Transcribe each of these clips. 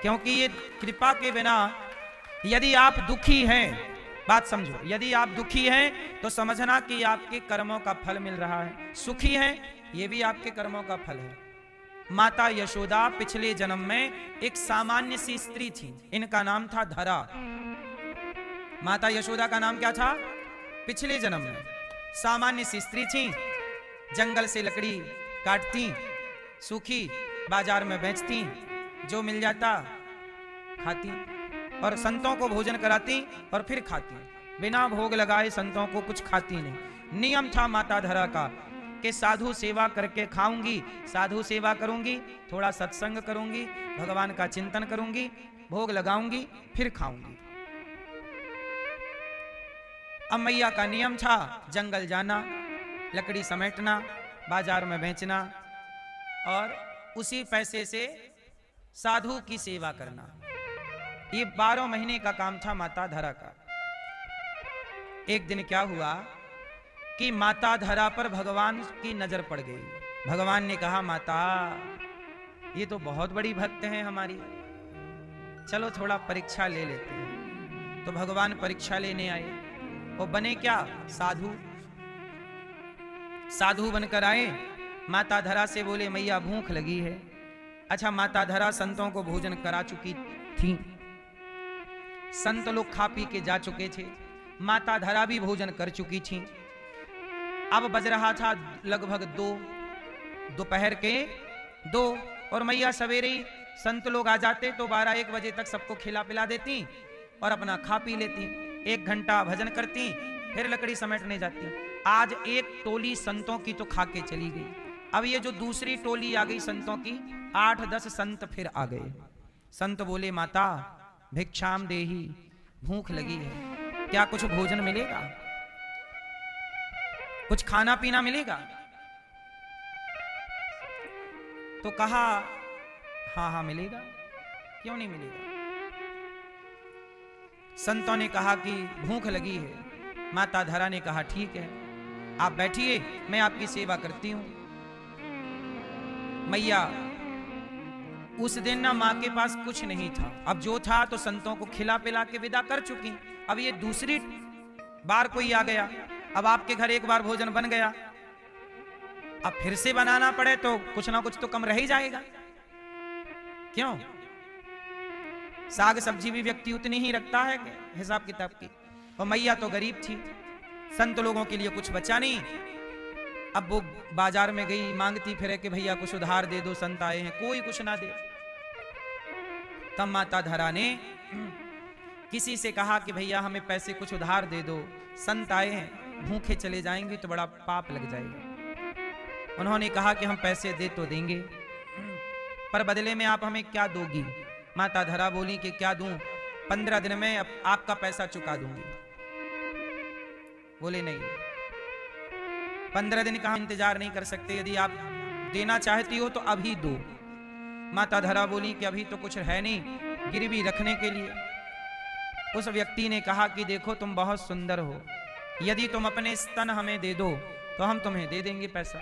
क्योंकि ये कृपा के बिना, यदि आप दुखी हैं, बात समझो, यदि आप दुखी हैं तो समझना कि आपके कर्मों का फल मिल रहा है, सुखी हैं ये भी आपके कर्मों का फल है। माता यशोदा पिछले जन्म में एक सामान्य सी स्त्री थी, इनका नाम था धरा। माता यशोदा का नाम क्या था? पिछले जन्म में सामान्य सी स्त्री थी, जंगल से लकड़ी काटती, सूखी बाजार में बेचती, जो मिल जाता खाती और संतों को भोजन कराती और फिर खाती, बिना भोग लगाए संतों को कुछ खाती नहीं। नियम था माता धरा का कि साधु सेवा करके खाऊंगी, साधु सेवा करूंगी, थोड़ा सत्संग करूंगी, भगवान का चिंतन करूंगी, भोग लगाऊंगी, फिर खाऊंगी। अब मैया का नियम था जंगल जाना, लकड़ी समेटना, बाजार में बेचना और उसी पैसे से साधु की सेवा करना। ये 12 महीने का काम था माता धरा का। एक दिन क्या हुआ कि माता धरा पर भगवान की नजर पड़ गई। भगवान ने कहा, माता ये तो बहुत बड़ी भक्त हैं हमारी, चलो थोड़ा परीक्षा ले लेते हैं। तो भगवान परीक्षा लेने आए। वो बने क्या? साधु। साधु बनकर आए, माता धरा से बोले, मैया भूख लगी है। अच्छा, माता धरा संतों को भोजन करा चुकी थी, संत लोग खा पी के जा चुके थे, माता धरा भी भोजन कर चुकी थी। अब बज रहा था लगभग 2 दोपहर के 2, और मैया सवेरे ही संत लोग आ जाते तो 12-1 बजे तक सबको खिला पिला देती और अपना खा पी लेती। 1 घंटा भजन करती, फिर लकड़ी समेटने जाती। आज एक टोली संतों की तो खा के चली गई। अब ये जो दूसरी टोली आ गई संतों की, 8-10 संत फिर आ गए। संत बोले, माता भिक्षाम देही, भूख लगी है, क्या कुछ भोजन मिलेगा? कुछ खाना पीना मिलेगा? तो कहा, हाँ हाँ मिलेगा, क्यों नहीं मिलेगा। संतों ने कहा कि भूख लगी है। माता धरा ने कहा, ठीक है आप बैठिए, मैं आपकी सेवा करती हूं। मैया उस दिन ना मां के पास कुछ नहीं था, अब जो था तो संतों को खिला पिला के विदा कर चुकी। अब ये दूसरी बार कोई आ गया, अब आपके घर एक बार भोजन बन गया, अब फिर से बनाना पड़े तो कुछ ना कुछ तो कम रह ही जाएगा। क्यों? साग सब्जी भी व्यक्ति उतनी ही रखता है हिसाब किताब की। और मैया तो गरीब थी, संत लोगों के लिए कुछ बचा नहीं। अब वो बाजार में गई, मांगती फिरे कि भैया कुछ उधार दे दो, संत आए हैं, कोई कुछ ना दे। तब माता धरा ने किसी से कहा कि भैया हमें पैसे कुछ उधार दे दो, संत आए हैं, भूखे चले जाएंगे तो बड़ा पाप लग जाएगा। उन्होंने कहा कि हम पैसे दे तो देंगे, पर बदले में आप हमें क्या दोगी? माता धरा बोली कि क्या दूं, 15 दिन में आपका पैसा चुका दूंगी। बोले नहीं, 15 दिन का हम इंतजार नहीं कर सकते, यदि आप देना चाहती हो तो अभी दो। माता धरा बोली कि अभी तो कुछ है नहीं गिरवी रखने के लिए। उस व्यक्ति ने कहा कि देखो तुम बहुत सुंदर हो, यदि तुम अपने स्तन हमें दे दो तो हम तुम्हें दे देंगे पैसा।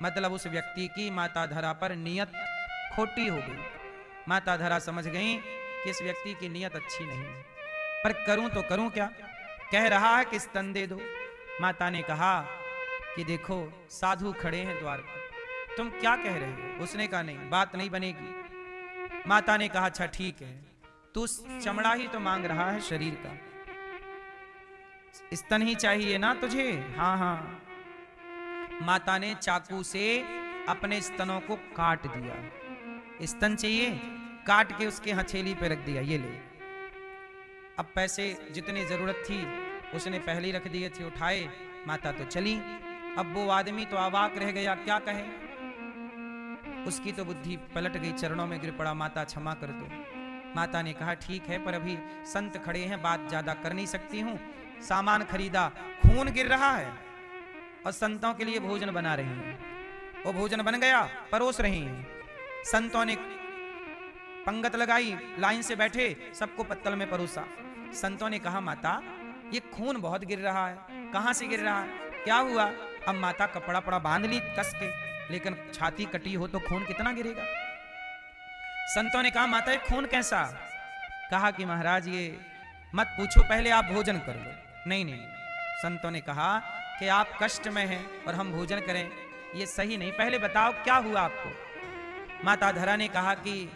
मतलब उस व्यक्ति की माता धरा पर नियत खोटी हो गई। माता धरा समझ गई कि इस व्यक्ति की नियत अच्छी नहीं है, पर करूं तो करूं क्या, कह रहा है कि स्तन दे दो। माता ने कहा कि देखो साधु खड़े हैं द्वार पर, तुम क्या कह रहे हो? उसने कहा नहीं, बात नहीं बनेगी। माता ने कहा अच्छा ठीक है, तू चमड़ा ही तो मांग रहा है शरीर का, स्तन ही चाहिए ना तुझे? हाँ हाँ। माता ने चाकू से अपने स्तनों को काट दिया। स्तन चाहिए, काट के उसके हथेली पे रख दिया, ये ले। अब पैसे जितनी जरूरत थी उसने पहले ही रख दिए थे, उठाए, माता तो चली। अब वो आदमी तो अवाक रह गया, क्या कहे, उसकी तो बुद्धि पलट गई, चरणों में गिर पड़ा, माता क्षमा कर दो। माता ने कहा ठीक है, पर अभी संत खड़े हैं, बात ज्यादा कर नहीं सकती हूं। सामान खरीदा, खून गिर रहा है और संतों के लिए भोजन बना रही हैं। वो भोजन बन गया, परोस रही हैं। संतों ने पंगत लगाई, लाइन से बैठे, सबको पत्तल में परोसा। संतों ने कहा माता ये खून बहुत गिर रहा है, कहां से गिर रहा है, क्या हुआ? अब माता कपड़ा पड़ा बांध ली कस के, लेकिन छाती कटी हो तो खून कितना गिरेगा। संतों ने कहा माता ये खून कैसा? कहा कि महाराज ये मत पूछो, पहले आप भोजन कर लो। नहीं नहीं, संतों ने कहा कि आप कष्ट में हैं और हम भोजन करें, ये सही नहीं, पहले बताओ क्या हुआ आपको। माता धरा ने कहा कि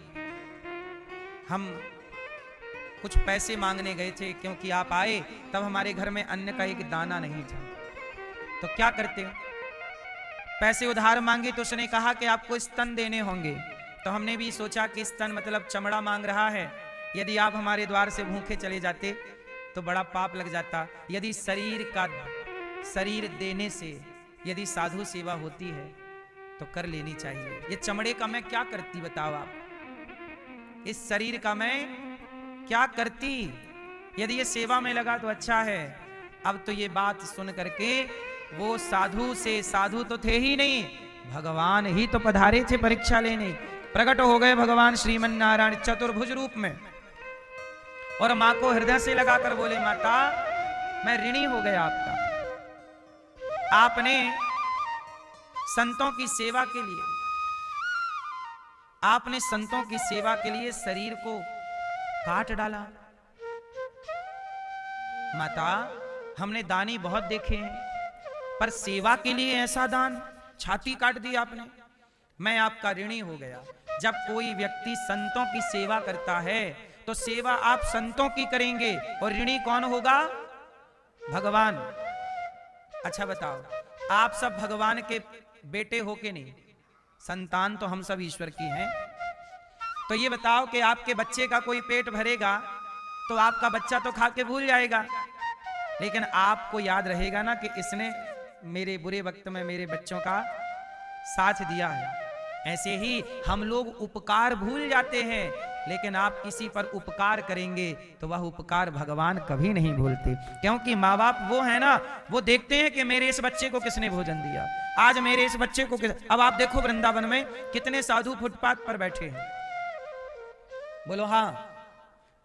हम कुछ पैसे मांगने गए थे, क्योंकि आप आए तब हमारे घर में अन्न का एक दाना नहीं था, तो क्या करते हो? पैसे उधार मांगे तो उसने कहा कि आपको स्तन देने होंगे, तो हमने भी सोचा कि स्तन मतलब चमड़ा मांग रहा है, यदि आप हमारे द्वार से भूखे चले जाते तो बड़ा पाप लग जाता। यदि शरीर देने से यदि साधु सेवा होती है तो कर लेनी चाहिए। ये चमड़े का मैं क्या करती बताओ आप, इस शरीर का मैं क्या करती? यदि ये सेवा में लगा तो अच्छा है। अब तो ये बात सुन करके वो साधु तो थे ही नहीं, भगवान ही तो पधारे थे परीक्षा लेने। प्रकट हो गए भगवान श्रीमन नारायण चतुर्भुज रूप में, और मां को हृदय से लगाकर बोले माता मैं ऋणी हो गया आपका, आपने संतों की सेवा के लिए शरीर को काट डाला। माता हमने दानी बहुत देखे हैं, पर सेवा के लिए ऐसा दान, छाती काट दी आपने, मैं आपका ऋणी हो गया। जब कोई व्यक्ति संतों की सेवा करता है तो सेवा आप संतों की करेंगे, और ऋणी कौन होगा? भगवान। अच्छा बताओ, आप सब भगवान के बेटे हो के नहीं? संतान तो हम सब ईश्वर की हैं। तो ये बताओ कि आपके बच्चे का कोई पेट भरेगा तो आपका बच्चा तो खा के भूल जाएगा, लेकिन आपको याद रहेगा ना कि इसने मेरे बुरे वक्त में मेरे बच्चों का साथ दिया है। ऐसे ही हम लोग उपकार भूल जाते हैं, लेकिन आप किसी पर उपकार करेंगे तो वह उपकार भगवान कभी नहीं भूलते, क्योंकि माँ बाप वो है ना, वो देखते हैं कि मेरे इस बच्चे को किसने भोजन दिया, आज मेरे इस बच्चे को अब आप देखो वृंदावन में कितने साधु फुटपाथ पर बैठे हैं। बोलो हाँ,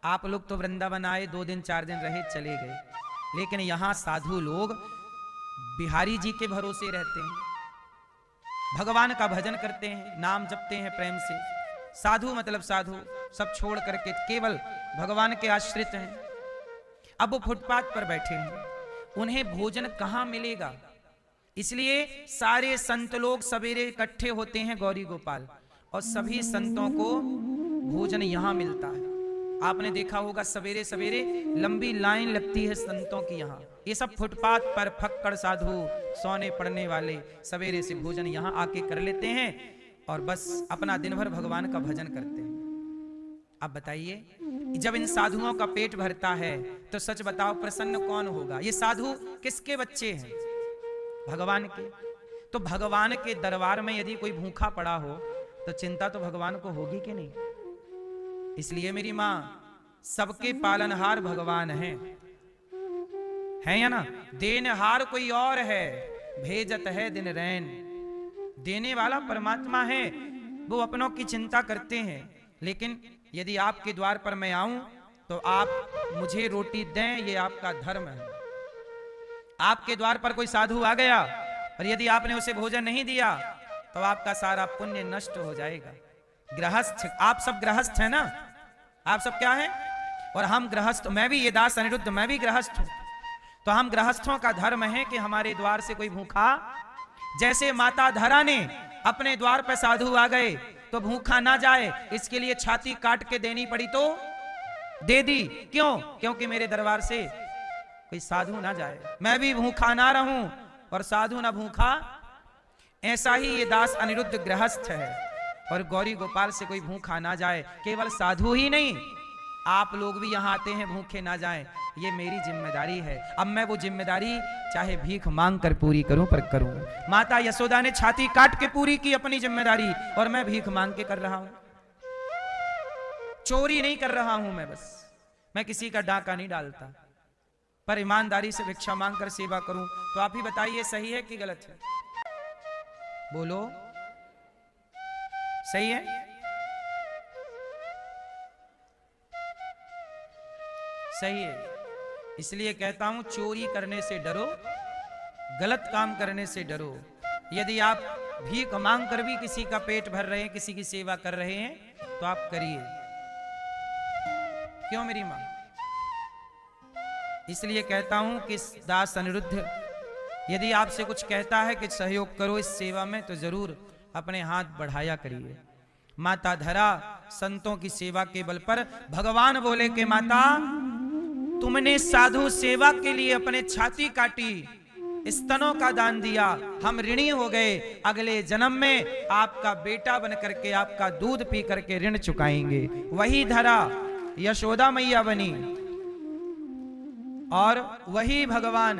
आप लोग तो वृंदावन आए 2 दिन 4 दिन रहे चले गए, लेकिन यहां साधु लोग बिहारी जी के भरोसे रहते हैं, भगवान का भजन करते हैं, नाम जपते हैं प्रेम से। साधु मतलब साधु सब छोड़ करके केवल भगवान के आश्रित हैं। अब वो फुटपाथ पर बैठे हैं, उन्हें भोजन कहां मिलेगा? इसलिए सारे संत लोग सवेरे इकट्ठे होते हैं गौरी गोपाल, और सभी संतों को भोजन यहां मिलता है। आपने देखा होगा सवेरे सवेरे लंबी लाइन लगती है संतों की यहाँ। ये सब फुटपाथ पर फक्कड़ साधु, सोने पड़ने वाले सवेरे से भोजन यहाँ आके कर लेते हैं और बस अपना दिन भर भगवान का भजन करते हैं। अब बताइए, जब इन साधुओं का पेट भरता है तो सच बताओ प्रसन्न कौन होगा? ये साधु किसके बच्चे हैं? भगवान के। तो भगवान के दरबार में यदि कोई भूखा पड़ा हो तो चिंता तो भगवान को होगी कि नहीं? इसलिए मेरी मां, सबके पालनहार भगवान है या ना? देनहार कोई और है, भेजत है दिन रैन। देने वाला परमात्मा है, वो अपनों की चिंता करते हैं। लेकिन यदि आपके द्वार पर मैं आऊं तो आप मुझे रोटी दें, ये आपका धर्म है। आपके द्वार पर कोई साधु आ गया और यदि आपने उसे भोजन नहीं दिया तो आपका सारा पुण्य नष्ट हो जाएगा। गृहस्थ, आप सब गृहस्थ हैं ना? आप सब क्या हैं? और हम गृहस्थ, मैं भी, ये दास अनिरुद्ध, मैं भी गृहस्थ हूं। तो हम गृहस्थों का धर्म है कि हमारे द्वार से कोई भूखा, जैसे माता धरा ने अपने द्वार पर साधु आ गए तो भूखा ना जाए, इसके लिए छाती काट के देनी पड़ी तो दे दी। क्यों? क्योंकि मेरे दरबार से कोई साधु ना जाए, मैं भी भूखा ना रहूं और साधु ना भूखा। ऐसा ही ये दास अनिरुद्ध गृहस्थ है, और गौरी गोपाल से कोई भूखा ना जाए। केवल साधु ही नहीं, आप लोग भी यहां आते हैं भूखे ना जाएं, ये मेरी जिम्मेदारी है। अब मैं वो जिम्मेदारी चाहे भीख मांग कर पूरी करूं, पर करूं। माता यशोदा ने छाती काट के पूरी की अपनी जिम्मेदारी, और मैं भीख मांग के कर रहा हूं। चोरी नहीं कर रहा हूं मैं किसी का डाका नहीं डालता, पर ईमानदारी से भिक्षा मांग कर सेवा करूं। तो आप ही बताइए, सही है कि गलत है? बोलो, सही है? सही है। इसलिए कहता हूं, चोरी करने से डरो, गलत काम करने से डरो। यदि आप भीख मांग कर भी किसी का पेट भर रहे हैं, किसी की सेवा कर रहे हैं, तो आप करिए। क्यों मेरी मां? इसलिए कहता हूं कि दास अनिरुद्ध यदि आपसे कुछ कहता है कि सहयोग करो इस सेवा में, तो जरूर अपने हाथ बढ़ाया करिए। माता धरा संतों की सेवा के बल पर भगवान बोले कि माता तुमने साधु सेवा के लिए अपने छाती काटी, स्तनों का दान दिया, हम ऋणी हो गए, अगले जन्म में आपका बेटा बन करके आपका दूध पी करके ऋण चुकाएंगे। वही धरा यशोदा मैया बनी और वही भगवान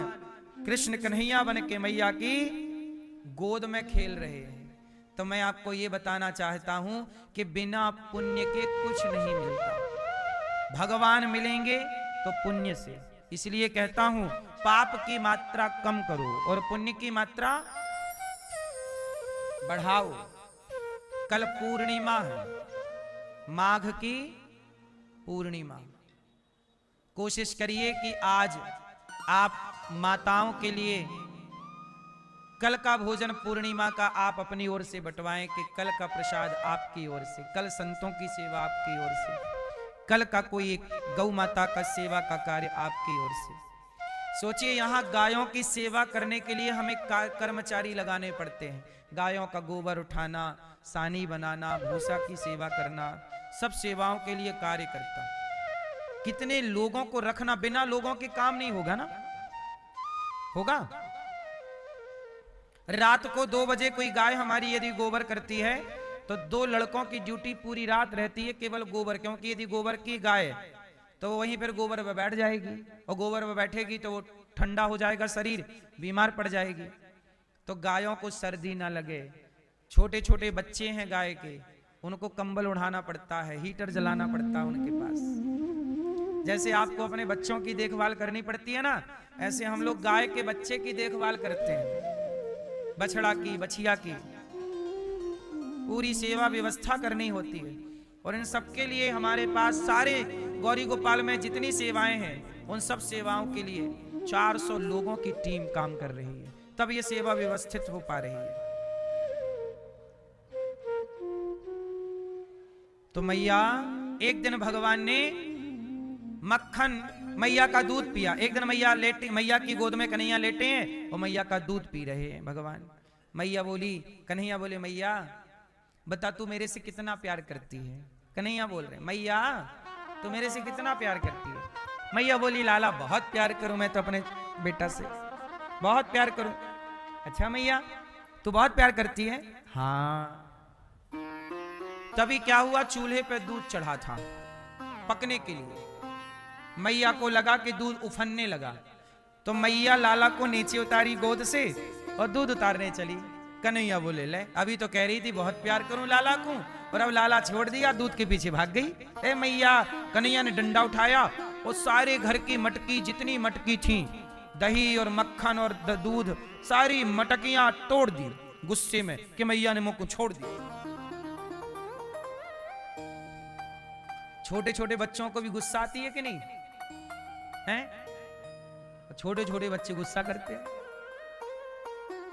कृष्ण कन्हैया बन के मैया की गोद में खेल रहे हैं। तो मैं आपको ये बताना चाहता हूं कि बिना पुण्य के कुछ नहीं मिलता। भगवान मिलेंगे तो पुण्य से। इसलिए कहता हूं पाप की मात्रा कम करो और पुण्य की मात्रा बढ़ाओ। कल पूर्णिमा है, माघ की पूर्णिमा। कोशिश करिए कि आज आप माताओं के लिए कल का भोजन पूर्णिमा का आप अपनी ओर से बंटवाएं कि कल का प्रसाद आपकी ओर से, कल संतों की सेवा आपकी ओर से, कल का कोई एक गौ माता का सेवा का कार्य आपकी ओर से। सोचिए यहाँ गायों की सेवा करने के लिए हमें कर्मचारी लगाने पड़ते हैं। गायों का गोबर उठाना, सानी बनाना, भूसा की सेवा करना, सब सेवाओं के लिए कार्य करता। कितने लोगों को रखना, बिना लोगों के काम नहीं होगा ना, होगा? रात को 2 बजे कोई गाय हमारी यदि गोबर करती है तो 2 लड़कों की ड्यूटी पूरी रात रहती है केवल गोबर, क्योंकि यदि गोबर की गाय तो वहीं पर गोबर में बैठ जाएगी और गोबर में बैठेगी तो वो ठंडा हो जाएगा शरीर, बीमार पड़ जाएगी। तो गायों को सर्दी ना लगे, छोटे छोटे बच्चे हैं गाय के, उनको कंबल उड़ाना पड़ता है, हीटर जलाना पड़ता है उनके पास। जैसे आपको अपने बच्चों की देखभाल करनी पड़ती है ना, ऐसे हम लोग गाय के बच्चे की देखभाल करते हैं, बछड़ा की, बछिया की पूरी सेवा व्यवस्था करनी होती है। और इन सब के लिए हमारे पास सारे गौरी गोपाल में जितनी सेवाएं हैं उन सब सेवाओं के लिए 400 लोगों की टीम काम कर रही है, तब ये सेवा व्यवस्थित हो पा रही है। तो मैया, एक दिन भगवान ने मक्खन मैया का दूध पिया। एक दिन मैया लेटी, मैया की गोद में कन्हैया लेटे हैं और मैया का दूध पी रहे हैं भगवान। मैया बोली, कन्हैया बोले मैया बता तू मेरे से कितना प्यार करती है। कन्हैया बोल रहे मैया तू मेरे से कितना प्यार करती है। मैया बोली लाला बहुत प्यार करूं मैं तो अपने बेटा से, बहुत प्यार करूं। अच्छा मैया तू बहुत प्यार करती है? हाँ। तभी क्या हुआ, चूल्हे पे दूध चढ़ा था पकने के लिए। मैया को लगा कि दूध उफनने लगा, तो मैया लाला को नीचे उतारी गोद से और दूध उतारने चली। कन्हैया बोले ले अभी तो कह रही थी बहुत प्यार करूं लाला को, और अब लाला छोड़ दिया, दूध के पीछे भाग गई। ए मैया, कन्हैया ने डंडा उठाया और सारे घर की मटकी, जितनी मटकी थी दही और मक्खन और दूध, सारी मटकियां तोड़ दी गुस्से में कि मैया ने मुंह को छोड़ दिया। छोटे छोटे बच्चों को भी गुस्सा आती है कि नहीं है? छोटे छोटे बच्चे गुस्सा करते हैं,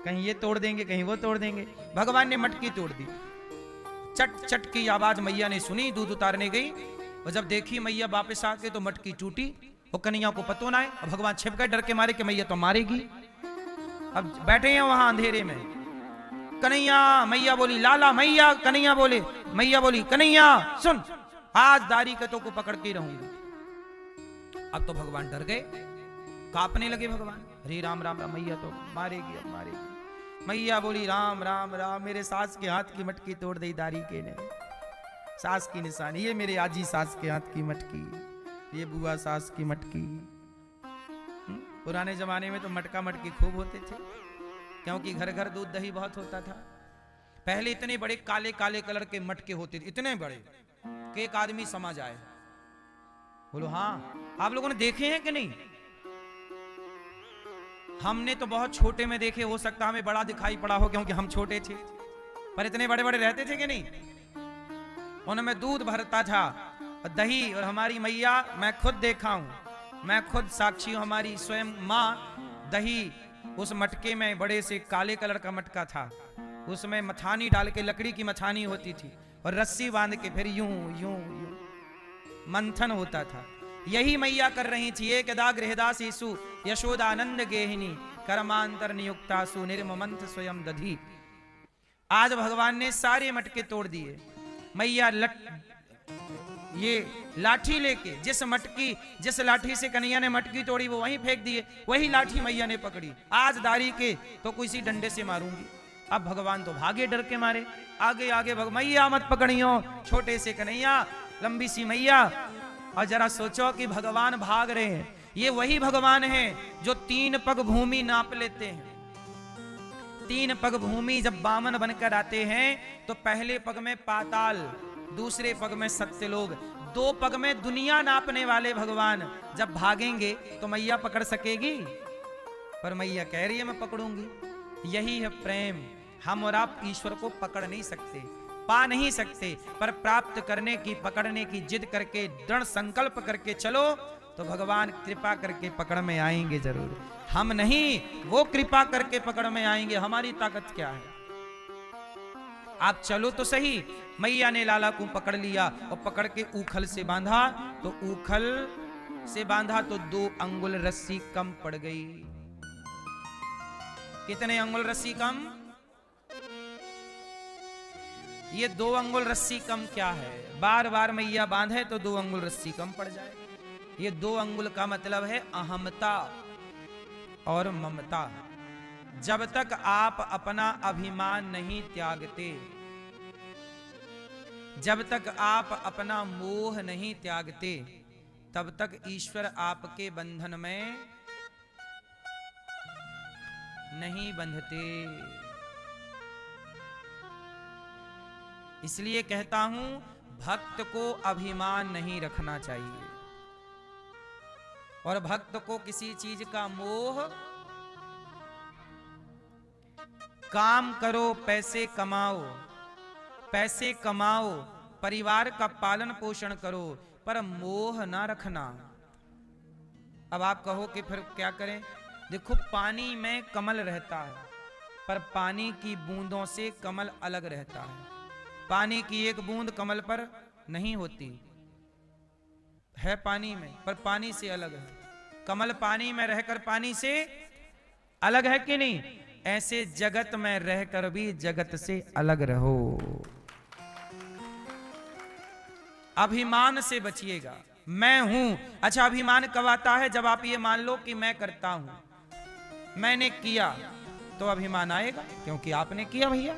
कहीं ये तोड़ देंगे कहीं वो तोड़ देंगे। भगवान ने मटकी तोड़ दी। चट चट की आवाज मैया ने सुनी, दूध उतारने गई और जब देखी मैया वापस आके तो मटकी टूटी और कन्हैया को पतो ना है। भगवान छिप गए डर के मारे कि मैया तो मारेगी। अब बैठे हैं वहां अंधेरे में। कन्हैया, मैया बोली लाला, मैया, कन्हैया बोले, मैया बोली कन्हैया सुन, आज दारी कतों को पकड़ के रहूंगी। अब तो भगवान डर गए, कांपने लगे भगवान। अरे राम राम राम, मैया तो मारेगी, अब मारेगी। मैया बोली राम राम राम, मेरे सास के हाथ की मटकी तोड़ दी दारी के ने। सास की निशानी, ये मेरे आजी सास के हाथ की मटकी, ये बुआ सास की मटकी। पुराने जमाने में तो मटका मटकी खूब होते थे, क्योंकि घर घर दूध दही बहुत होता था। पहले इतने बड़े काले काले कलर के मटके होते थे, इतने बड़े कि एक आदमी समा जाए। बोलो हाँ, आप लोगों ने देखे हैं कि नहीं? हमने तो बहुत छोटे में देखे, हो सकता हमें बड़ा दिखाई पड़ा हो क्योंकि हम छोटे थे, पर इतने बड़े बड़े रहते थे कि नहीं? उनमें दूध भरता था और दही, और हमारी मैया, मैं खुद देखा हूं, मैं खुद साक्षी हूं, हमारी स्वयं माँ दही उस मटके में, बड़े से काले कलर का मटका था, उसमें मछानी डाल के, लकड़ी की मछानी होती थी, और रस्सी बांध के फिर यूं यूं यूं मंथन होता था। यही मैया कर रही थी। एकदा गृहदासीसु यशोदानंद गेहिनी कर्मांतर नियुक्तासु निर्ममंथ स्वयं दधी। आज भगवान ने सारे मटके तोड़ दिए। मैया ये लाठी लेके जिस लाठी से कन्हैया ने मटकी तोड़ी वो वहीं फेंक दिए, वही लाठी मैया ने पकड़ी। आज दारी के तो किसी डंडे से मारूंगी। अब भगवान तो भागे डर के मारे, आगे आगे मैया मत पकड़ियो, छोटे से कन्हैया, लंबी सी मैया। और जरा सोचो कि भगवान भाग रहे हैं। ये वही भगवान है जो 3 पग भूमि नाप लेते हैं। 3 पग भूमि जब बामन बनकर आते हैं तो पहले पग में पाताल, दूसरे पग में सत्यलोक, 2 पग में दुनिया नापने वाले भगवान जब भागेंगे तो मैया पकड़ सकेगी? पर मैया कह रही है मैं पकड़ूंगी। यही है प्रेम। हम और आप ईश्वर को पकड़ नहीं सकते, पा नहीं सकते, पर प्राप्त करने की, पकड़ने की जिद करके, दृढ़ संकल्प करके चलो तो भगवान कृपा करके पकड़ में आएंगे जरूर। हम नहीं, वो कृपा करके पकड़ में आएंगे। हमारी ताकत क्या है? आप चलो तो सही। मैया ने लाला को पकड़ लिया और पकड़ के ऊखल से बांधा, तो ऊखल से बांधा तो 2 अंगुल रस्सी कम पड़ गई। कितने अंगुल रस्सी कम? ये 2 अंगुल रस्सी कम क्या है? बार बार मैया बांधे तो 2 अंगुल रस्सी कम पड़ जाए। ये 2 अंगुल का मतलब है अहमता और ममता। जब तक आप अपना अभिमान नहीं त्यागते, जब तक आप अपना मोह नहीं त्यागते, तब तक ईश्वर आपके बंधन में नहीं बंधते। इसलिए कहता हूं, भक्त को अभिमान नहीं रखना चाहिए और भक्त को किसी चीज का मोह। काम करो, पैसे कमाओ, पैसे कमाओ, परिवार का पालन पोषण करो, पर मोह ना रखना। अब आप कहो कि फिर क्या करें? देखो, पानी में कमल रहता है, पर पानी की बूंदों से कमल अलग रहता है। पानी की एक बूंद कमल पर नहीं होती है, पानी में, पर पानी से अलग है। कमल पानी में रहकर पानी से अलग है कि नहीं? ऐसे जगत में रहकर भी जगत से अलग रहो। अभिमान से बचिएगा। मैं हूं। अच्छा, अभिमान कब आता है? जब आप ये मान लो कि मैं करता हूं, मैंने किया, तो अभिमान आएगा, क्योंकि आपने किया भैया।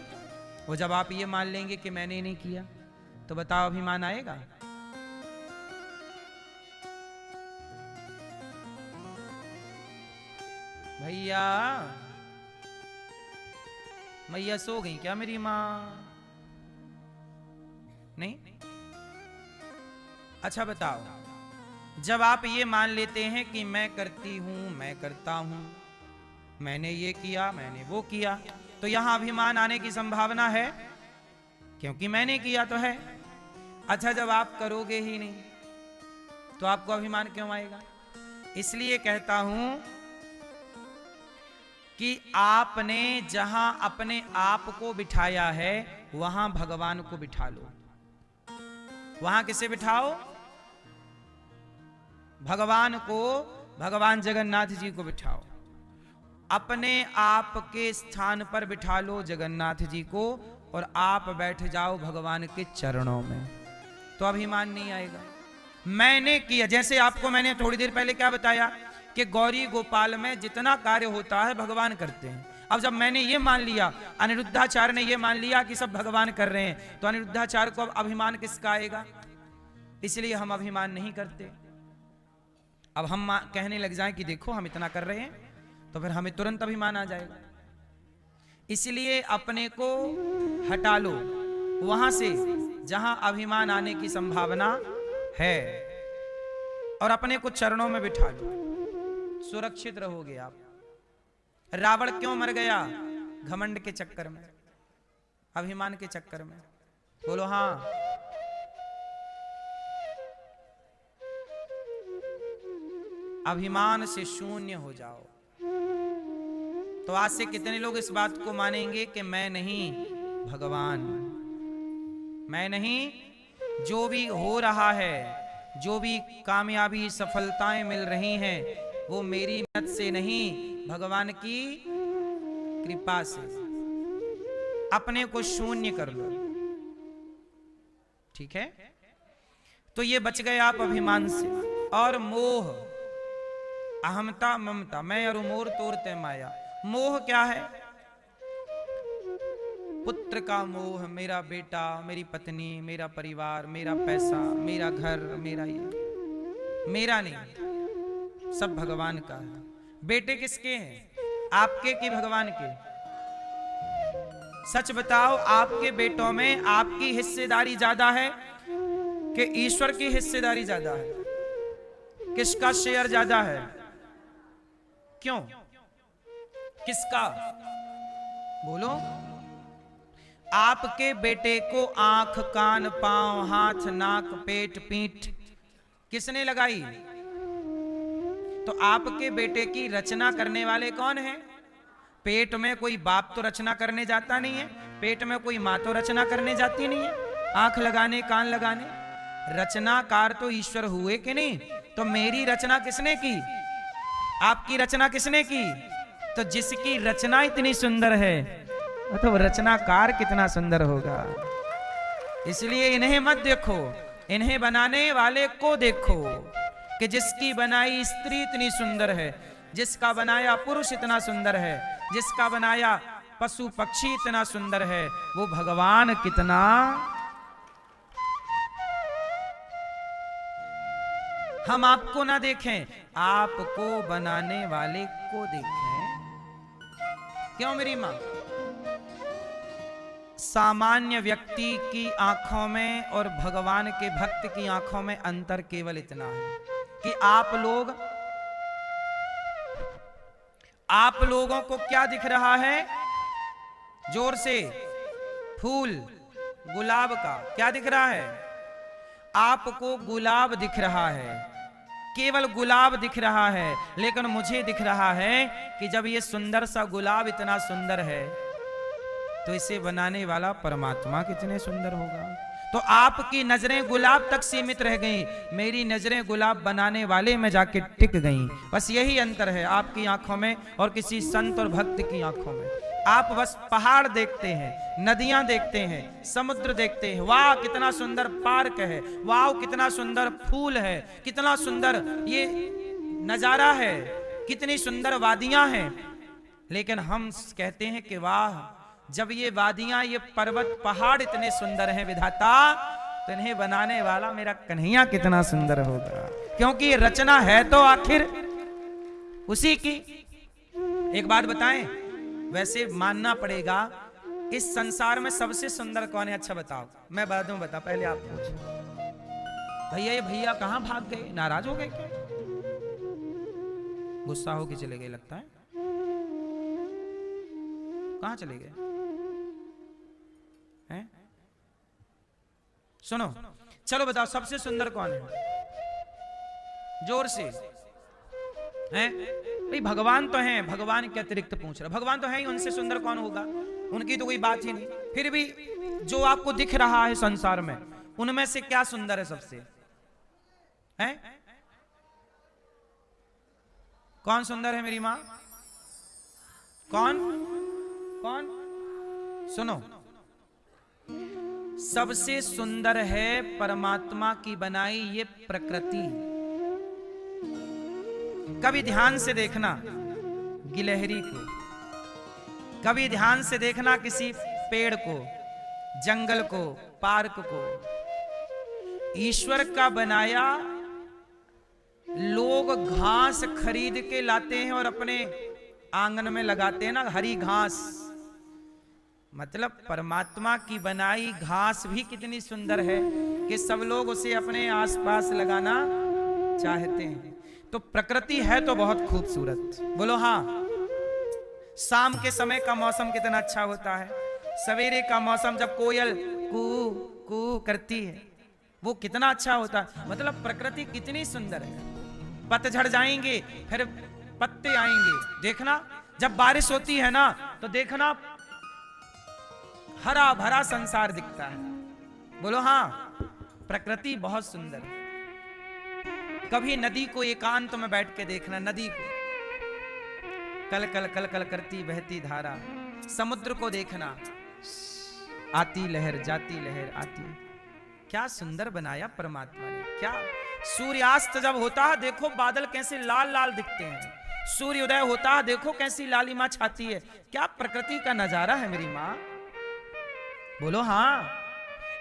वो जब आप ये मान लेंगे कि मैंने नहीं किया, तो बताओ अभिमान आएगा? भैया, मैया सो गई क्या मेरी माँ? नहीं? अच्छा बताओ, जब आप ये मान लेते हैं कि मैं करती हूं, मैं करता हूं, मैंने ये किया, मैंने वो किया, तो यहां अभिमान आने की संभावना है, क्योंकि मैंने किया तो है। अच्छा, जब आप करोगे ही नहीं तो आपको अभिमान क्यों आएगा? इसलिए कहता हूं कि आपने जहां अपने आप को बिठाया है, वहां भगवान को बिठा लो। वहां किसे बिठाओ? भगवान को, भगवान जगन्नाथ जी को बिठाओ। अपने आप के स्थान पर बिठा लो जगन्नाथ जी को, और आप बैठ जाओ भगवान के चरणों में, तो अभिमान नहीं आएगा। मैंने किया, जैसे आपको मैंने थोड़ी देर पहले क्या बताया कि गौरी गोपाल में जितना कार्य होता है भगवान करते हैं। अब जब मैंने ये मान लिया, अनिरुद्धाचार्य ने ये मान लिया कि सब भगवान कर रहे हैं, तो अनिरुद्धाचार्य को अब अभिमान किसका आएगा? इसलिए हम अभिमान नहीं करते। अब हम कहने लग जाएं कि देखो हम इतना कर रहे हैं, तो फिर हमें तुरंत अभिमान आ जाएगा। इसलिए अपने को हटा लो वहां से जहां अभिमान आने की संभावना है, और अपने को चरणों में बिठा लो, सुरक्षित रहोगे आप। रावण क्यों मर गया? घमंड के चक्कर में, अभिमान के चक्कर में। बोलो हाँ। अभिमान से शून्य हो जाओ। तो आज से कितने लोग इस बात को मानेंगे कि मैं नहीं, भगवान। मैं नहीं, जो भी हो रहा है, जो भी कामयाबी सफलताएं मिल रही हैं, वो मेरी मेहनत से नहीं, भगवान की कृपा से। अपने को शून्य कर लो, ठीक है। तो ये बच गए आप अभिमान से। और मोह, अहमता ममता, मैं और मोर तोड़ते माया। मोह क्या है? पुत्र का मोह, मेरा बेटा, मेरी पत्नी, मेरा परिवार, मेरा पैसा, मेरा घर, मेरा ये मेरा नहीं, सब भगवान का है। बेटे किसके हैं? आपके कि भगवान के? सच बताओ, आपके बेटों में आपकी हिस्सेदारी ज्यादा है कि ईश्वर की हिस्सेदारी ज्यादा है? किसका शेयर ज्यादा है? क्यों? किसका? बोलो। आपके बेटे को आंख, कान, पांव, हाथ, नाक, पेट, पीठ किसने लगाई? तो आपके बेटे की रचना करने वाले कौन है? पेट में कोई बाप तो रचना करने जाता नहीं है, पेट में कोई माँ तो रचना करने जाती नहीं है, आंख लगाने, कान लगाने। रचनाकार तो ईश्वर हुए कि नहीं? तो मेरी रचना किसने की? आपकी रचना किसने की? तो जिसकी रचना इतनी सुंदर है, तो रचनाकार कितना सुंदर होगा। इसलिए इन्हें मत देखो, इन्हें बनाने वाले को देखो, कि जिसकी बनाई स्त्री इतनी सुंदर है, जिसका बनाया पुरुष इतना सुंदर है, जिसका बनाया पशु पक्षी इतना सुंदर है, वो भगवान कितना। हम आपको ना देखें, आपको बनाने वाले को देखें। क्यों मेरी मां? सामान्य व्यक्ति की आंखों में और भगवान के भक्त की आंखों में अंतर केवल इतना है कि आप लोगों को क्या दिख रहा है? जोर से। फूल गुलाब का क्या दिख रहा है? आपको गुलाब दिख रहा है, केवल गुलाब दिख रहा है। लेकिन मुझे दिख रहा है कि जब ये सुंदर सा गुलाब इतना सुंदर है, तो इसे बनाने वाला परमात्मा कितने सुंदर होगा। तो आपकी नजरें गुलाब तक सीमित रह गईं, मेरी नजरें गुलाब बनाने वाले में जाके टिक गईं। बस यही अंतर है आपकी आंखों में और किसी संत और भक्त की आंखों में। आप बस पहाड़ देखते हैं, नदियां देखते हैं, समुद्र देखते हैं, वाह कितना सुंदर पार्क है, वाह कितना सुंदर फूल है, कितना सुंदर ये नजारा है, कितनी सुंदर वादियां हैं। लेकिन हम कहते हैं कि वाह, जब ये वादियां, ये पर्वत, पहाड़ इतने सुंदर हैं विधाता, तो इन्हें बनाने वाला मेरा कन्हैया कितना सुंदर होगा। क्योंकि ये रचना है तो आखिर उसी की। एक बात बताएं, वैसे मानना पड़ेगा, इस संसार में सबसे सुंदर कौन है? अच्छा बताओ। मैं बता दूं, बता, पहले आप पूछो। भैया ये भैया कहां भाग गए? नाराज हो गए क्या? गुस्सा होके चले गए लगता है। कहां चले गए हैं? सुनो, चलो बताओ सबसे सुंदर कौन है? जोर से हैं? भाई भगवान तो हैं, भगवान के अतिरिक्त पूछ रहा। भगवान तो है ही, उनसे सुंदर कौन होगा? उनकी तो कोई बात ही नहीं। फिर भी जो आपको दिख रहा है संसार में, उनमें से क्या सुंदर है सबसे? हैं? कौन सुंदर है मेरी मां? कौन? कौन? सुनो, सबसे सुंदर है परमात्मा की बनाई ये प्रकृति। कभी ध्यान से देखना गिलहरी को, कभी ध्यान से देखना किसी पेड़ को, जंगल को, पार्क को। ईश्वर का बनाया लोग घास खरीद के लाते हैं और अपने आंगन में लगाते हैं ना, हरी घास। मतलब परमात्मा की बनाई घास भी कितनी सुंदर है कि सब लोग उसे अपने आसपास लगाना चाहते हैं। तो प्रकृति है तो बहुत खूबसूरत। बोलो हाँ। शाम के समय का मौसम कितना अच्छा होता है, सवेरे का मौसम जब कोयल कू कू करती है, वो कितना अच्छा होता है। मतलब प्रकृति कितनी सुंदर है। पतझड़ जाएंगे, फिर पत्ते आएंगे। देखना जब बारिश होती है ना, तो देखना हरा भरा संसार दिखता है। बोलो हाँ, प्रकृति बहुत सुंदर है। कभी नदी को एकांत में बैठ के देखना, नदी को, कल कल कल कल करती बहती धारा। समुद्र को देखना, आती लहर जाती लहर आती। क्या सुंदर बनाया परमात्मा ने। क्या सूर्यास्त जब होता है देखो बादल कैसे लाल लाल दिखते हैं, सूर्योदय होता है देखो कैसी लालिमा छाती है। क्या प्रकृति का नजारा है मेरी माँ। बोलो हाँ,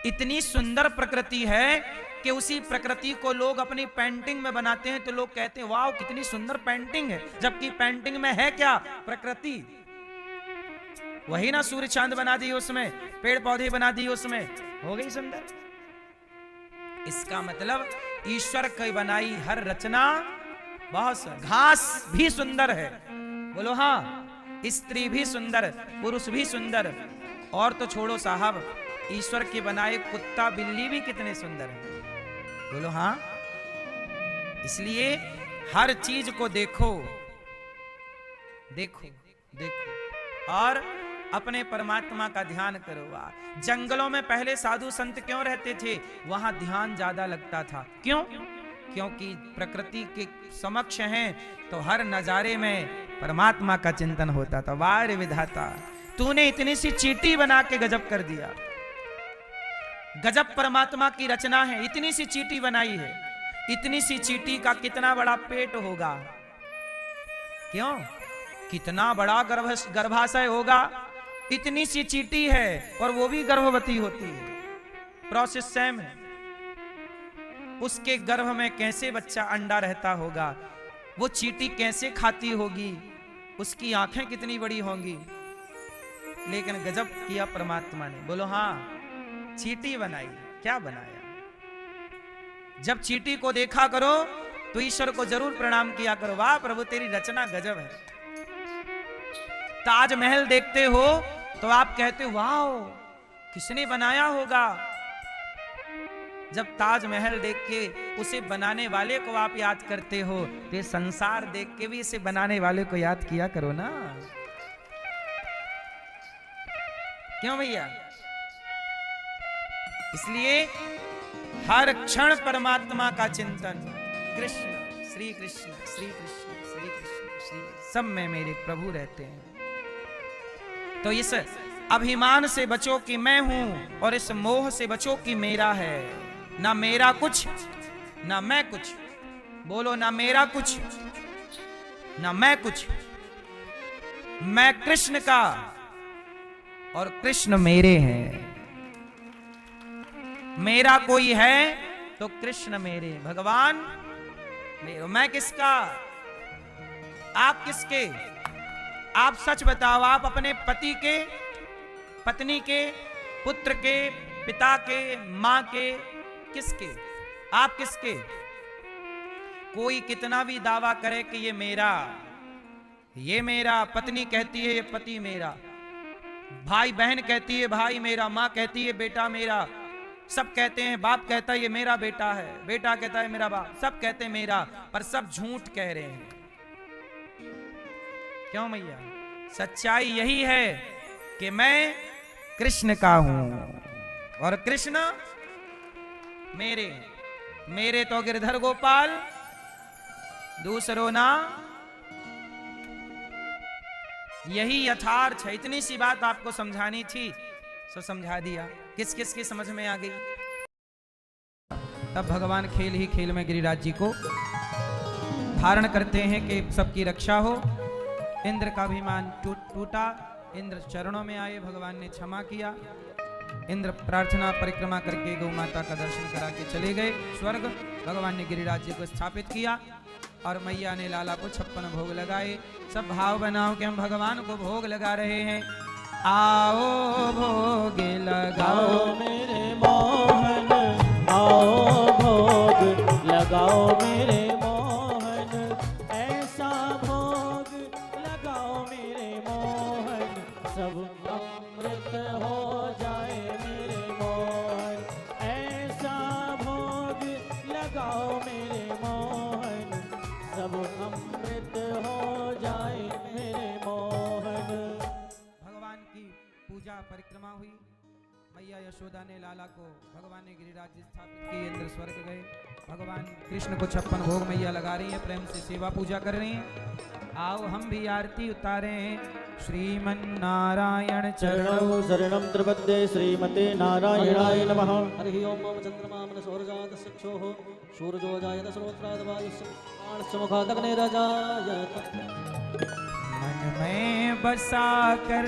इतनी सुंदर प्रकृति है कि उसी प्रकृति को लोग अपनी पेंटिंग में बनाते हैं तो लोग कहते हैं वाह कितनी सुंदर पेंटिंग है, जबकि पेंटिंग में है क्या, प्रकृति। वही ना सूर्य चांद बना दी उसमें, पेड़ पौधे बना दिए उसमें, हो गई सुंदर। इसका मतलब ईश्वर की बनाई हर रचना बहुत। घास भी सुंदर है, बोलो हाँ, स्त्री भी सुंदर, पुरुष भी सुंदर, और तो छोड़ो साहब, ईश्वर के बनाए कुत्ता बिल्ली भी कितने सुंदर हैं, बोलो हाँ। इसलिए हर चीज को देखो देखो देखो और अपने परमात्मा का ध्यान करो। जंगलों में पहले साधु संत क्यों रहते थे, वहां ध्यान ज्यादा लगता था। क्यों? क्योंकि प्रकृति के समक्ष हैं तो हर नजारे में परमात्मा का चिंतन होता था। वाह रे विधाता, तूने इतनी सी चींटी बना के गजब कर दिया। गजब परमात्मा की रचना है, इतनी सी चींटी बनाई है। इतनी सी चींटी का कितना बड़ा पेट होगा, क्यों, कितना बड़ा गर्भाशय होगा। इतनी सी चींटी है और वो भी गर्भवती होती है, प्रोसेस सेम है। उसके गर्भ में कैसे बच्चा अंडा रहता होगा, वो चींटी कैसे खाती होगी, उसकी आंखें कितनी बड़ी होंगी। लेकिन गजब किया परमात्मा ने, बोलो हाँ, चींटी बनाई। क्या बनाया? जब चींटी को देखा करो तो ईश्वर को जरूर प्रणाम किया करो। वाह प्रभु तेरी रचना गजब है। ताजमहल देखते हो तो आप कहते हो वाह किसने बनाया होगा। जब ताजमहल देख के उसे बनाने वाले को आप याद करते हो तो संसार देख के भी इसे बनाने वाले को याद किया करो ना, क्यों भैया? इसलिए हर क्षण परमात्मा का चिंतन। कृष्ण श्री कृष्ण श्री कृष्ण श्री कृष्ण श्री, सब में मेरे प्रभु रहते हैं। तो इस अभिमान से बचो कि मैं हूं, और इस मोह से बचो कि मेरा है। ना मेरा कुछ ना मैं कुछ, बोलो ना मेरा कुछ ना मैं कुछ, मैं कृष्ण का और कृष्ण मेरे हैं। मेरा कोई है तो कृष्ण मेरे, भगवान मेरे। मैं किसका, आप किसके? आप सच बताओ, आप अपने पति के, पत्नी के, पुत्र के, पिता के, मां के, किसके? आप किसके? कोई कितना भी दावा करे कि ये मेरा, पत्नी कहती है ये पति मेरा, भाई बहन कहती है भाई मेरा, मां कहती है बेटा मेरा, सब कहते हैं, बाप कहता है ये मेरा बेटा है, बेटा कहता है मेरा बाप, सब कहते हैं मेरा, पर सब झूठ कह रहे हैं। क्यों मैया? सच्चाई यही है कि मैं कृष्ण का हूं और कृष्ण मेरे तो गिरधर गोपाल, दूसरो ना। यही यथार्थ है। इतनी सी बात आपको समझानी थी तो समझा दिया। किस किस की समझ में आ गई? तब भगवान खेल ही खेल में गिरिराज जी को धारण करते हैं कि सबकी रक्षा हो। इंद्र का अभिमान टूटा, इंद्र चरणों में आए, भगवान ने क्षमा किया। इंद्र प्रार्थना परिक्रमा करके गौ माता का दर्शन करा के चले गए स्वर्ग। भगवान ने गिरिराज जी को स्थापित किया और मैया ने लाला को 56 भोग लगाए। सब भाव बनाओ कि हम भगवान को भोग लगा रहे हैं। आओ भोग लगाओ मेरे मोहन, आओ भोग लगाओ मेरे मोहन, ऐसा भोग लगाओ मेरे मोहन, सब अमृत हो जाए मेरे मोहन, ऐसा भोग लगाओ मेरे मोहन, सब अमृत हो जाए मेरे मोहन। भगवान की पूजा परिक्रमा हुई, मैया यशोदा ने लाला को भगवान ने गिरिराज स्थापित किए, इंद्र स्वर्ग गए। भगवान कृष्ण को 56 भोग मैया लगा रही है, प्रेम से सेवा पूजा कर रही हैं। आओ हम भी आरती उतारें। श्रीमन नारायण चरणौ शरणं त्रिपद्ये श्रीमते नारायणाय नमः। हरि ओम मम चंद्रमा मन सौरजात चक्षुः सूरजो जायत सर्वत्राद वायुस्य प्राणस्य मुखादग्निरजायत। मन में बसा कर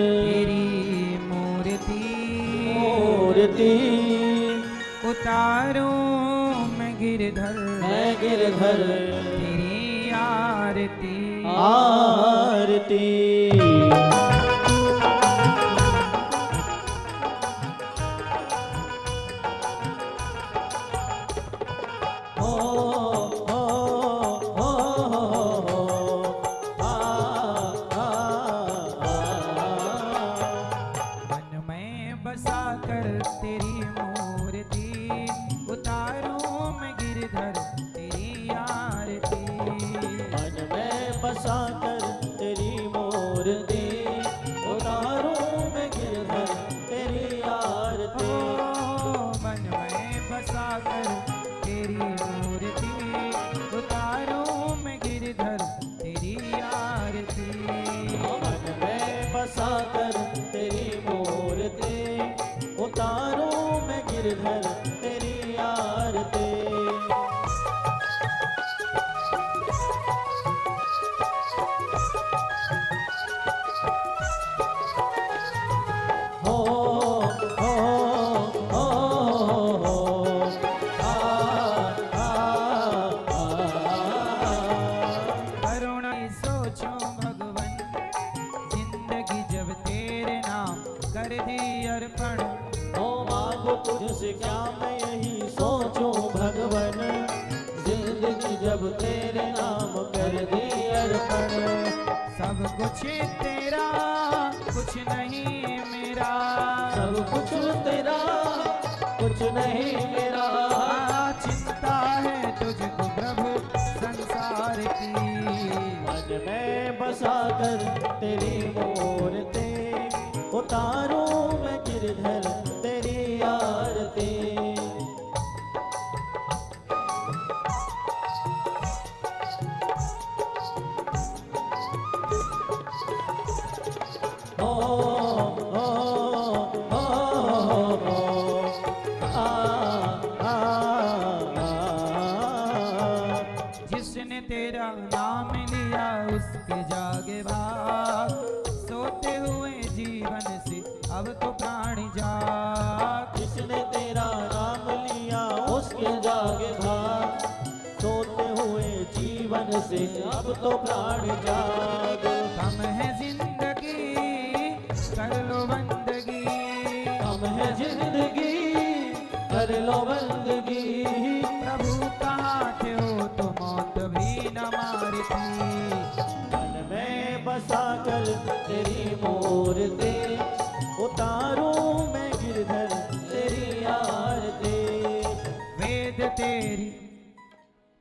तेरी मूर्ति उतारूं मैं गिरधर तेरी आरती मन में बसा कर तेरी मूर्ति उतारूं मैं गिरधर तेरी आरती। मन में बसा कर तेरी मूर्ति उतारूं मैं गिरधर तेरी आरती। मन में बसा कर तेरी मूर्ति उतारूं मैं गिरधर तेरी आरती। मन में बसा कर तेरी मूर्ति उतारूं मैं गिरधर तेरी आरती। हो हो हो हो आ आ करुणा सोचो भगवन जिंदगी जब तेरे नाम कर दी अर्पण। ओ मांगो तुझसे क्या मैं यही सोचूं भगवन जिंदगी जब तेरे नाम कर दी अर्पण। सब कुछ तेरा कुछ नहीं मेरा, सब कुछ तेरा कुछ नहीं मेरा। चिंता है तुझको प्रभु संसार की। मन में बसा कर तेरी मूर्ति उतारूं मैं गिरधर तेरी आरती। हो हो हो हो आ आ जिसने तेरा नाम लिया उसके जागे भाग, सोते हुए जीवन से अब तो प्राण जाग। जिसने तेरा नाम लिया उसके जागे भाग, सोते हुए जीवन से अब तो प्राण जाग। कम है जिंदगी कर लो बंदगी, हम है जिंदगी कर लो बंदगी। प्रभु कहाँ थे हो तो मौत भी न मारती। मन में बसा कर तेरी मूर्ति उतारूं मैं गिरधर तेरी आरती। वेद तेरी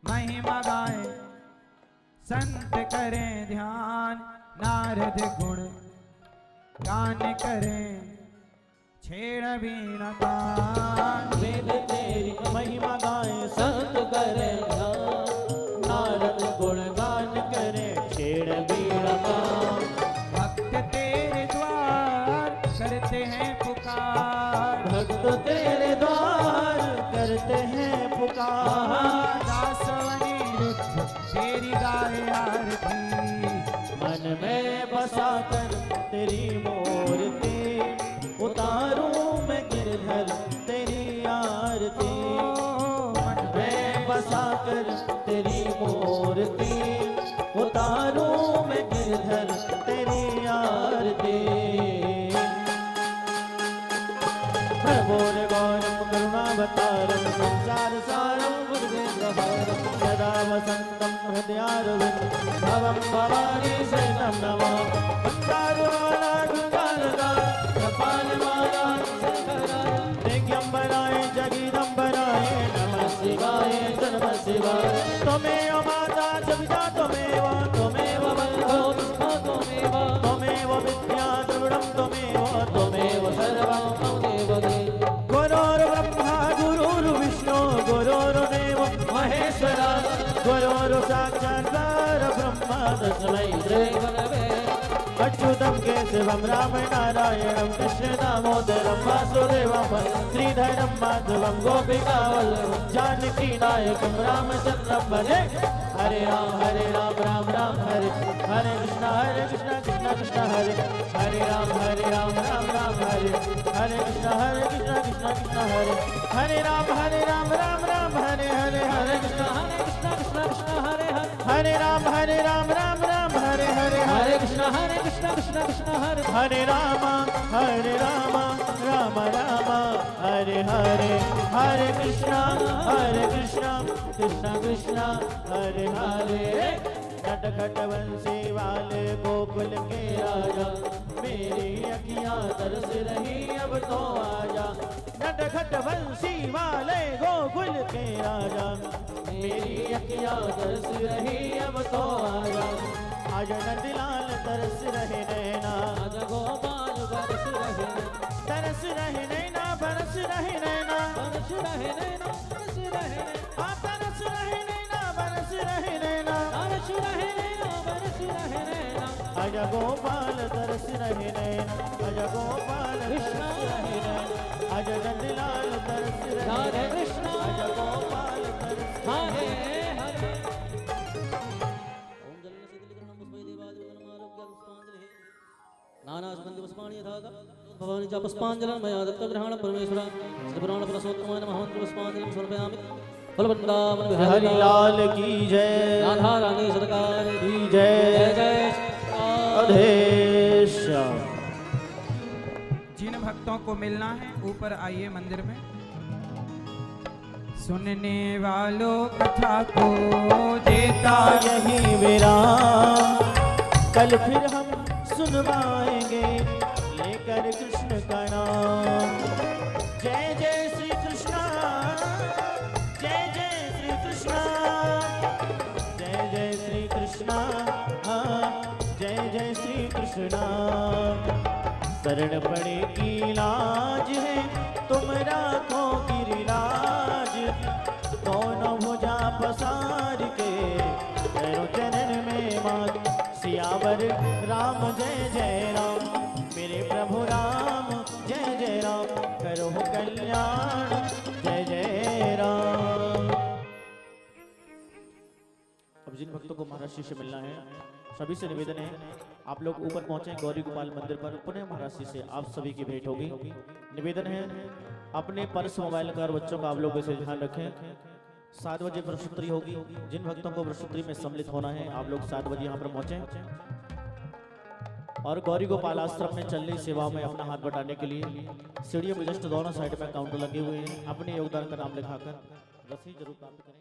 महिमा गाए संत करें ध्यान, नारद गुण गान करें छेड़ बीना तान। वेद तेरी महिमा गाए संत करे नारद गुणगान करे छेड़ बीड़ा गान। भक्त तेरे द्वार करते हैं पुकार, भक्त तेरे द्वार करते हैं पुकार। दास अनिरुद्ध तेरी गाए आरती। मन में बसा कर तेरी मूर्ति उतारूं मैं गिरधर तेरी आरती। मन में बसा कर तेरी मूर्ति उतारूं मैं गिरधर तेरी आरती। प्रभोर गौरम करुणावतारम संसार सारम बुद्धिग्रहारम सदा वसंतम हृदयारविंद भवम भवानी शरणं नमामि। वंदारुवाला गंगाधर कपालवाला शंकराय दिगंबराय जगदंबराय नमः शिवाय नमः शिवाय। त्वमेव माता च पिता त्वमेव त्वमेव बन्धो त्वमेव त्वमेव विद्या द्रविणं त्वमेव त्वमेव गुरुरु साक्षात्कार ब्रह्मा तस्मै श्री गुरवे अच्युतं केशवं राम नारायणं कृष्ण दामोदरं वासुदेवं श्रीधरं माधवं गोपिकावल्लभं जानकी नायकं रामचन्द्रं भजे हरे राम राम राम हरे हरे कृष्ण कृष्ण कृष्ण हरे हरे राम राम हरे हरे कृष्ण कृष्ण कृष्ण हरे हरे राम राम हरे हरे हरे कृष्ण कृष्ण हरे हरे राम राम हरे हरे कृष्ण कृष्ण हरे राम राम हरे हरे कृष्ण कृष्ण कृष्ण हरे हरे नटखट बंसी वाले गोकुल के राजा मेरी अखियां तरस रही अब तो आजा नटखट बंसी वाले गोकुल के राजा मेरी अखियां तरस रही अब तो आजा आज नंदलाल तरस रहे नैना आज गोपाल बरस रहे तरस रहे नैना बरस रहे नैना बरस रहे नैना बरस रहे नैना तरस रहे नैना बरस रहे नैना तरस रहे नैना बरस रहे नैना आज गोपाल तरस रहे नैना आज गोपाल कृष्ण रहे नैना आज नंदलाल तरस रहे हरे कृष्ण आज गोपाल तरस हरे हरे नानास्पंदपुष्पाणि यथा भवानि च पुष्पाञ्जलिं मया दत्तग्रहणं परमेश्वर श्रीपुराणपुरुषोत्तमाय नमः पुष्पाञ्जलिं समर्पयामि फलवृन्दावन बिहारी हरि लाल की जय राधा रानी सरकार की जय जय अधेश जिन भक्तों को मिलना है ऊपर आइए मंदिर में। सुनने वालों कथा को देता यही विराम कल फिर हम सुनवाएंगे लेकर कृष्ण का नाम जय जय श्री कृष्णा जय जय श्री कृष्णा जय जय श्री कृष्णा जय जय श्री कृष्णा शरण पड़े की लाज है तुम राखो गिरिराज दोनों भुजा पसार के पैरों चरण में मात सियावर राम जय जय राम मेरे प्रभु राम जय जय राम करो कल्याण जय जय राम। अब जिन भक्तों को महाराज श्री से मिलना है सभी से निवेदन है आप लोग ऊपर पहुंचे गौरी गोपाल मंदिर पर पुनः महाराज श्री से आप सभी की भेंट होगी। निवेदन है अपने पर्स मोबाइल का और बच्चों का आप लोग इसे ध्यान रखें। 7 बजे वृषसूत्री होगी। जिन भक्तों को वृषसूत्री में सम्मिलित होना है आप लोग 7 बजे यहाँ पर पहुंचे और गौरी गोपाल आश्रम में चल रही सेवाओं में अपना हाथ बटाने के लिए सीढ़ियों में जस्ट दोनों साइड में काउंटर लगे हुए हैं। अपने योगदान का नाम लिखाकर रसीद जरूर प्राप्त करें।